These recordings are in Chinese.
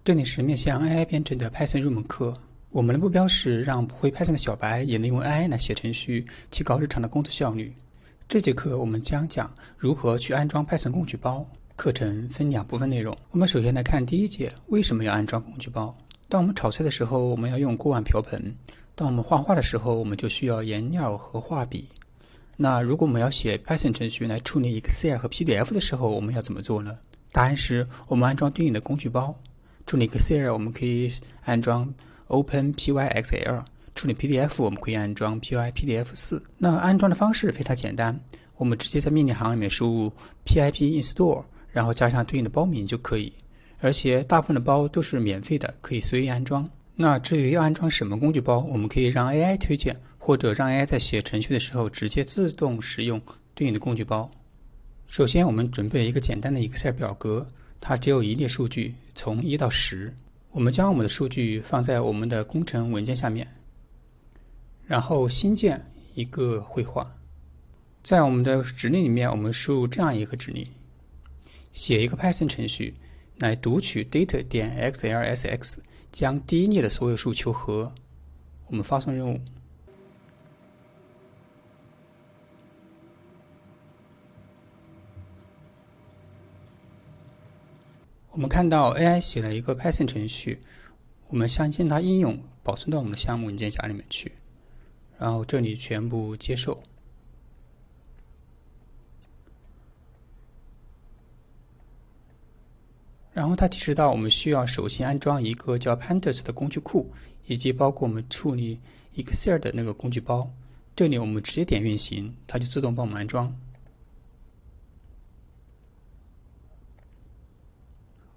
这里是面向 AI 编程的 Python 入门课。我们的目标是让不会 Python 的小白也能用 AI 来写程序，提高日常的工作效率。这节课我们将讲如何去安装 Python 工具包。课程分2部分内容。我们首先来看第一节，为什么要安装工具包？当我们炒菜的时候，我们要用锅碗瓢盆；当我们画画的时候，我们就需要颜料和画笔。那如果我们要写 Python 程序来处理 Excel 和 PDF 的时候，我们要怎么做呢？答案是我们安装对应的工具包。处理 Excel 我们可以安装 OpenPyXL， 处理 PDF 我们可以安装 PyPDF4。那安装的方式非常简单，我们直接在命令行里面输入 pip install， 然后加上对应的包名就可以。而且大部分的包都是免费的，可以随意安装。那至于要安装什么工具包，我们可以让 AI 推荐，或者让 AI 在写程序的时候直接自动使用对应的工具包。首先我们准备一个简单的 Excel 表格，它只有一列数据，从1到10。我们将我们的数据放在我们的工程文件下面，然后新建一个绘画。在我们的指令里面，我们输入这样一个指令，写一个 Python 程序来读取 data.xlsx， 将第一列的所有数求和。我们发送任务。我们看到 AI 写了一个 Python 程序，我们先将它应用保存到我们的项目文件夹里面去，然后这里全部接受。然后它提示到我们需要首先安装一个叫 Pandas 的工具库，以及包括我们处理 Excel 的那个工具包。这里我们直接点运行，它就自动帮我们安装。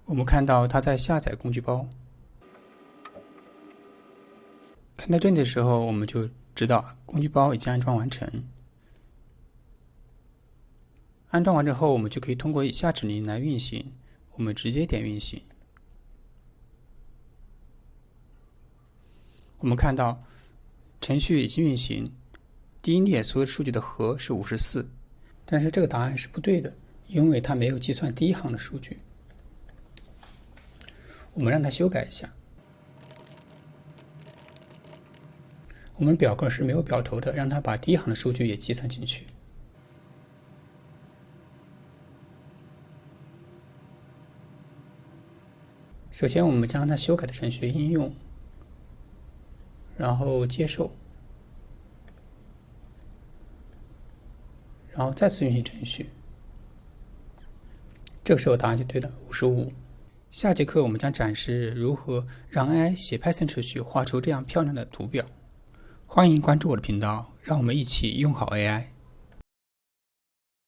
我们看到它在下载工具包。看到这里的时候，我们就知道工具包已经安装完成。安装完之后，我们就可以通过以下指令来运行。我们直接点运行。我们看到程序已经运行，第一列所有数据的和是54，但是这个答案是不对的，因为它没有计算第一行的数据。我们让它修改一下。我们表格是没有表头的，让它把第一行的数据也计算进去。首先我们将它修改的程序应用，然后接受，然后再次运行程序。这个时候答案就对了，55。下节课我们将展示如何让 AI 写 Python 程序画出这样漂亮的图表。欢迎关注我的频道，让我们一起用好 AI。